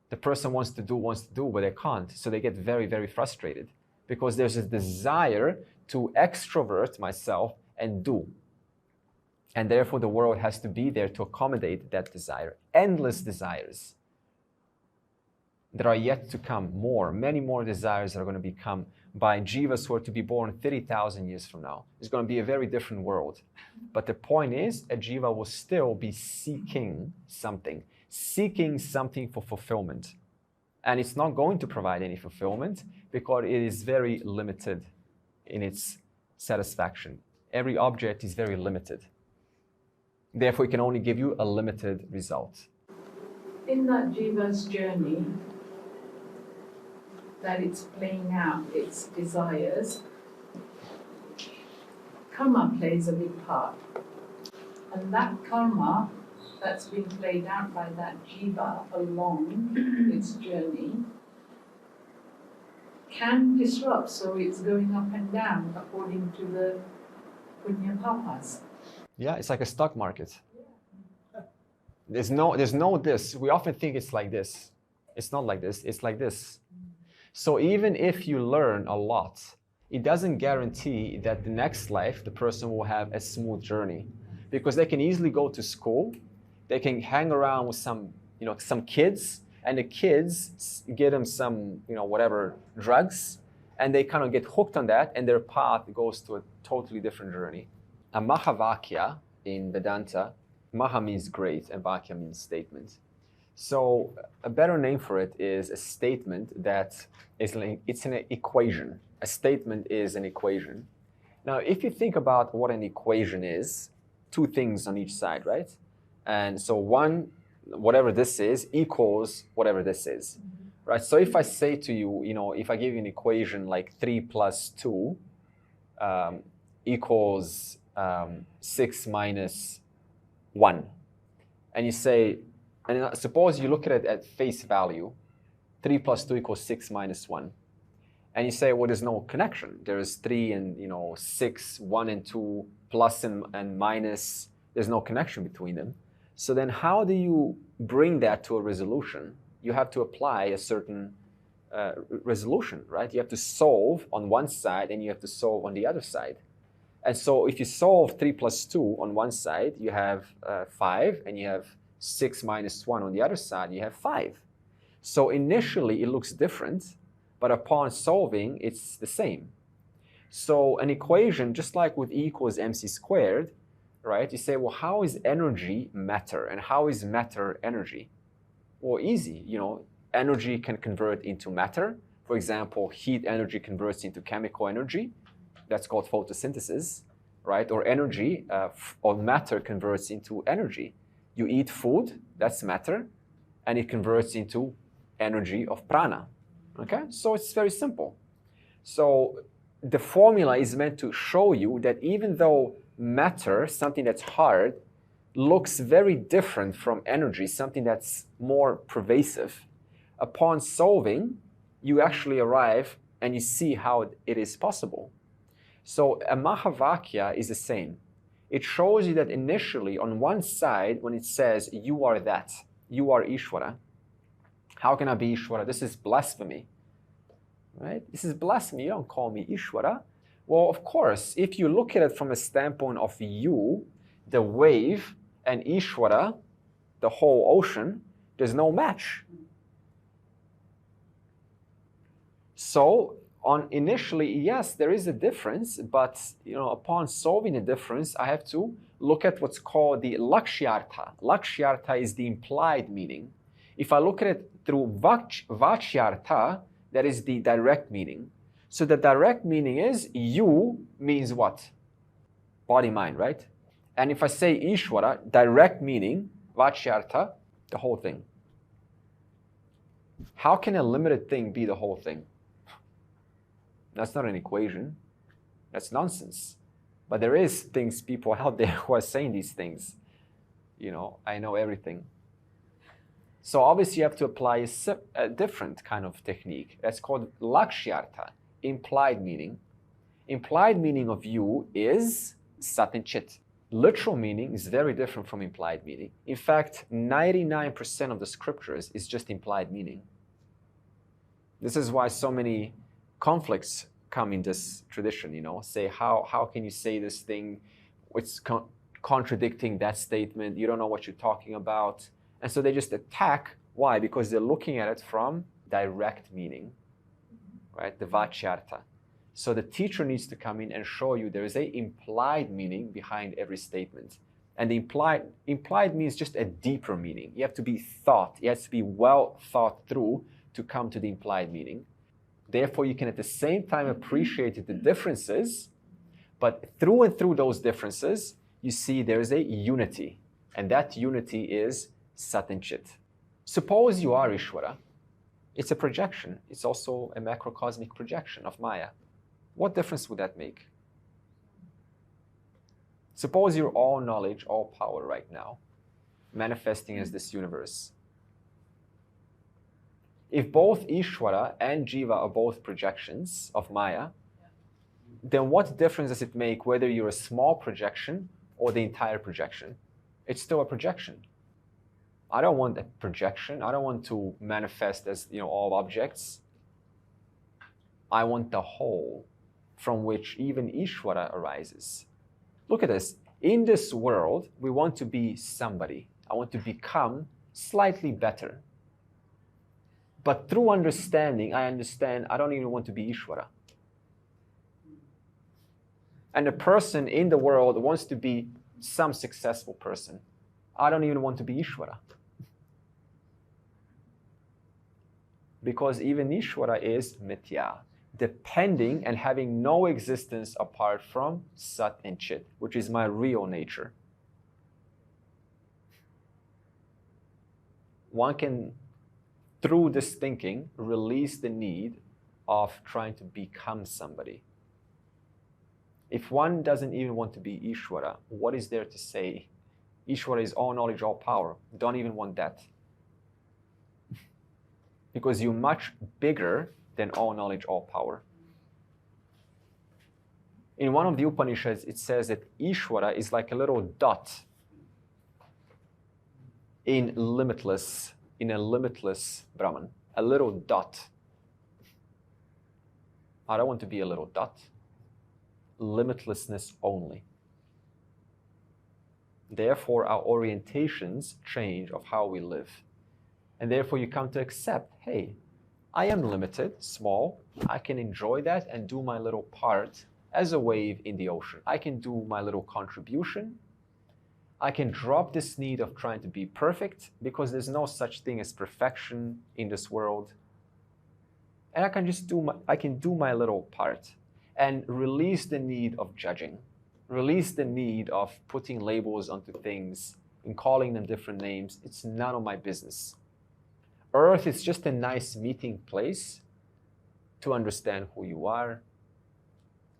The person wants to do, but they can't. So they get very, very frustrated because there's a desire to extrovert myself and do. And therefore the world has to be there to accommodate that desire. Endless desires. There are yet to come many more desires that are going to become by jivas who are to be born 30,000 years from now. It's going to be a very different world. But the point is, a jiva will still be seeking something for fulfillment. And it's not going to provide any fulfillment because it is very limited in its satisfaction. Every object is very limited. Therefore, it can only give you a limited result. In that jiva's journey, that it's playing out its desires, karma plays a big part. And that karma that's been played out by that jiva along its journey can disrupt, so it's going up and down according to the punya papas. Yeah, it's like a stock market. There's no this. We often think it's like this. It's not like this, it's like this. So even if you learn a lot, it doesn't guarantee that the next life the person will have a smooth journey. Because they can easily go to school, they can hang around with some kids, and the kids get them some, whatever, drugs, and they kind of get hooked on that, and their path goes to a totally different journey. A Mahavakya in Vedanta, Maha means great and Vakya means statement. So a better name for it is a statement that is like, it's an equation. A statement is an equation. Now, if you think about what an equation is, two things on each side, right? And so one, whatever this is, equals whatever this is, right? So if I say to you, if I give you an equation like 3 plus 2 equals 6 minus 1, and you say, and suppose you look at it at face value, 3 plus 2 equals 6 minus 1. And you say, well, there's no connection. There's 3 and 6, 1 and 2, plus and minus. There's no connection between them. So then how do you bring that to a resolution? You have to apply a certain resolution, right? You have to solve on one side and you have to solve on the other side. And so if you solve 3 plus 2 on one side, you have 5, and you have 6 minus 1 on the other side, you have 5. So initially it looks different, but upon solving, it's the same. So an equation, just like with E equals mc squared, right? You say, well, how is energy matter? And how is matter energy? Well, easy. Energy can convert into matter. For example, heat energy converts into chemical energy. That's called photosynthesis, right? Or energy, or matter converts into energy. You eat food, that's matter, and it converts into energy of prana. Okay? So it's very simple. So the formula is meant to show you that even though matter, something that's hard, looks very different from energy, something that's more pervasive, upon solving, you actually arrive and you see how it is possible. So a Mahavakya is the same. It shows you that initially on one side, when it says, you are that, you are Ishvara, how can I be Ishvara? This is blasphemy, right? This is blasphemy. You don't call me Ishvara. Well, of course, if you look at it from a standpoint of you, the wave, and Ishvara, the whole ocean, there's no match. So initially, yes, there is a difference, but upon solving the difference, I have to look at what's called the lakshyartha. Lakshyartha is the implied meaning. If I look at it through vachyartha, that is the direct meaning. So the direct meaning is you means what? Body, mind, right? And if I say Ishvara, direct meaning, vachyartha, the whole thing. How can a limited thing be the whole thing? That's not an equation. That's nonsense. But there is people out there who are saying these things. I know everything. So obviously you have to apply a different kind of technique. That's called lakshyartha, implied meaning. Implied meaning of you is sat and chit. Literal meaning is very different from implied meaning. In fact, 99% of the scriptures is just implied meaning. This is why so many conflicts come in this tradition, say, how can you say this thing? It's contradicting that statement. You don't know what you're talking about. And so they just attack. Why? Because they're looking at it from direct meaning, right? The vachyartha. So the teacher needs to come in and show you there is an implied meaning behind every statement. And the implied means just a deeper meaning. You have to be thought. It has to be well thought through to come to the implied meaning. Therefore, you can at the same time appreciate the differences, but through and through those differences, you see there is a unity. And that unity is Sat and Chit. Suppose you are Ishvara. It's a projection. It's also a macrocosmic projection of Maya. What difference would that make? Suppose you're all knowledge, all power right now, manifesting as this universe. If both Ishvara and Jiva are both projections of Maya, then what difference does it make whether you're a small projection or the entire projection? It's still a projection. I don't want a projection. I don't want to manifest as all objects. I want the whole from which even Ishvara arises. Look at this. In this world, we want to be somebody. I want to become slightly better. But through understanding, I understand I don't even want to be Ishvara. And a person in the world wants to be some successful person. I don't even want to be Ishvara. Because even Ishvara is mithya, depending and having no existence apart from Sat and Chit, which is my real nature. One can, through this thinking, release the need of trying to become somebody. If one doesn't even want to be Ishvara, what is there to say? Ishvara is all knowledge, all power. Don't even want that. Because you're much bigger than all knowledge, all power. In one of the Upanishads, it says that Ishvara is like a little dot in a limitless Brahman. A little dot. I don't want to be a little dot. Limitlessness only. Therefore, our orientations change of how we live. And therefore, you come to accept, hey, I am limited, small. I can enjoy that and do my little part as a wave in the ocean. I can do my little contribution. I can drop this need of trying to be perfect because there's no such thing as perfection in this world. And I can just do my little part and release the need of judging, release the need of putting labels onto things and calling them different names. It's none of my business. Earth is just a nice meeting place to understand who you are,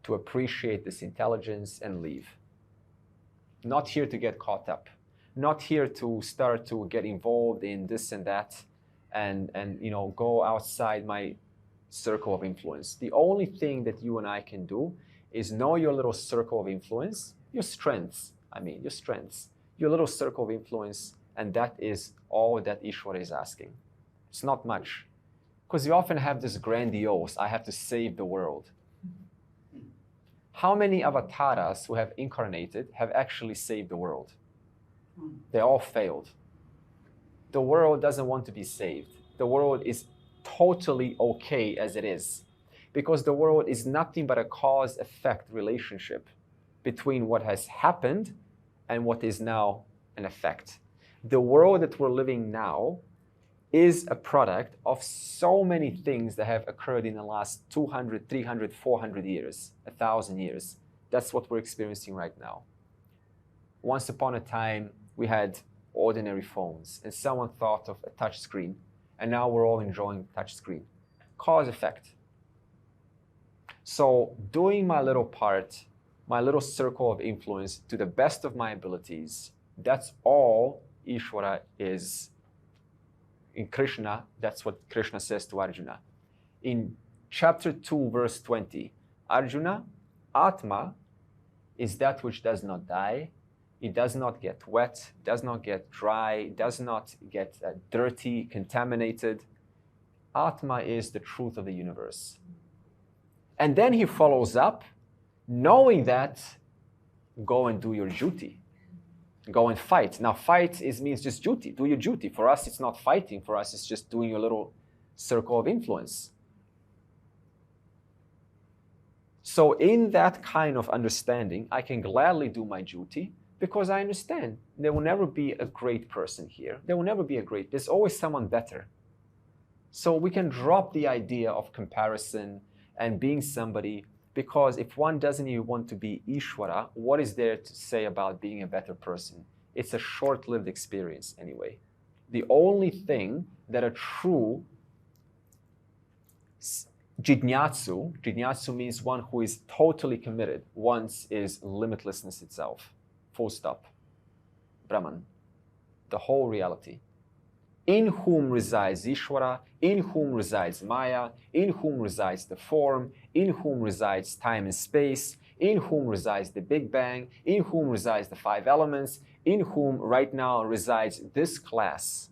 to appreciate this intelligence and leave. Not here to get caught up. Not here to start to get involved in this and that and go outside my circle of influence. The only thing that you and I can do is know your little circle of influence, your strengths, your little circle of influence, and that is all that Ishvara is asking. It's not much. Because you often have this grandiose, I have to save the world. How many avatars who have incarnated have actually saved the world? They all failed. The world doesn't want to be saved. The world is totally okay as it is. Because the world is nothing but a cause-effect relationship between what has happened and what is now an effect. The world that we're living now is a product of so many things that have occurred in the last 200, 300, 400 years, 1,000 years. That's what we're experiencing right now. Once upon a time, we had ordinary phones, and someone thought of a touch screen, and now we're all enjoying touch screen. Cause effect. So doing my little part, my little circle of influence to the best of my abilities, that's all Ishvara is. In Krishna, that's what Krishna says to Arjuna. In chapter 2, verse 20, Arjuna, Atma is that which does not die. It does not get wet, does not get dry, does not get dirty, contaminated. Atma is the truth of the universe. And then he follows up, knowing that, go and do your duty. Go and fight. Now, fight means just duty. Do your duty. For us, it's not fighting. For us, it's just doing your little circle of influence. So in that kind of understanding, I can gladly do my duty because I understand there will never be a great person here. There will never be there's always someone better. So we can drop the idea of comparison and being somebody, because if one doesn't even want to be Ishvara, what is there to say about being a better person? It's a short-lived experience anyway. The only thing that a true jignatsu means one who is totally committed, once is limitlessness itself. Full stop. Brahman. The whole reality. In whom resides Ishvara, in whom resides Maya, in whom resides the form, in whom resides time and space, in whom resides the Big Bang, in whom resides the 5 elements, in whom right now resides this class.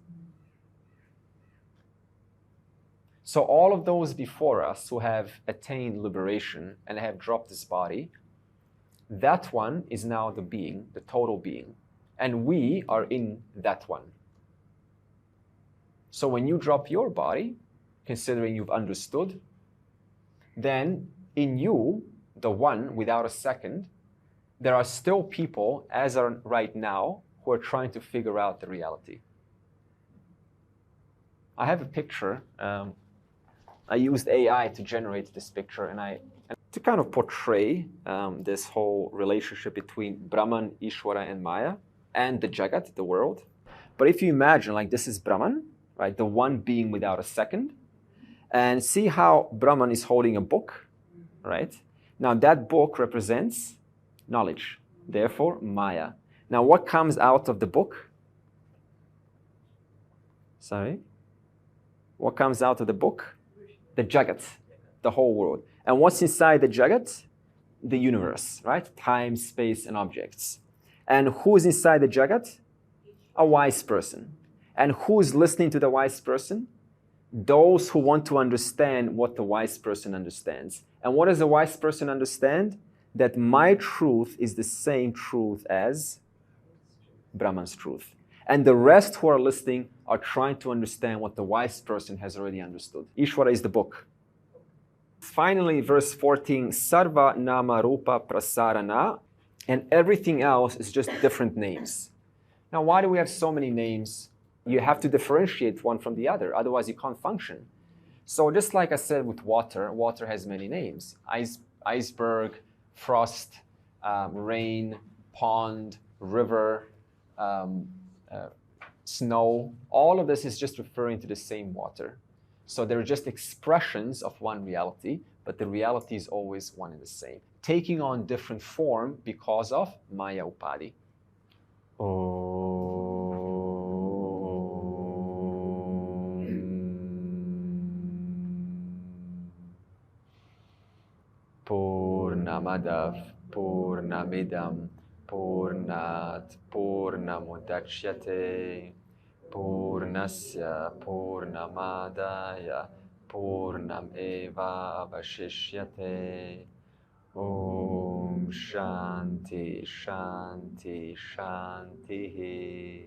So all of those before us who have attained liberation and have dropped this body, that one is now the being, the total being. And we are in that one. So when you drop your body, considering you've understood, then in you, the one without a second, there are still people, as are right now, who are trying to figure out the reality. I have a picture. I used AI to generate this picture, and to kind of portray this whole relationship between Brahman, Ishvara, and Maya, and the Jagat, the world. But if you imagine, like, this is Brahman, right, the one being without a second, and see how Brahman is holding a book, right? Now that book represents knowledge, therefore Maya. Now what comes out of the book? Sorry? What comes out of the book? The Jagat, the whole world. And what's inside the Jagat? The universe, right? Time, space, and objects. And who's inside the Jagat? A wise person. And who's listening to the wise person? Those who want to understand what the wise person understands. And what does the wise person understand? That my truth is the same truth as Brahman's truth. And the rest who are listening are trying to understand what the wise person has already understood. Ishvara is the book. Finally, verse 14, Sarva Nama Rupa Prasarana, and everything else is just different names. Now, why do we have so many names? You have to differentiate one from the other, otherwise you can't function. So just like I said with water, water has many names. Iceberg, frost, rain, pond, river, snow. All of this is just referring to the same water. So they're just expressions of one reality, but the reality is always one and the same, taking on different form because of Maya Upadhi. Purnamadav Purnamidam Purnat Purnamudachyate Purnasya Purnamadaya Purnameva Avashishyate. Om Shanti Shanti Shanti.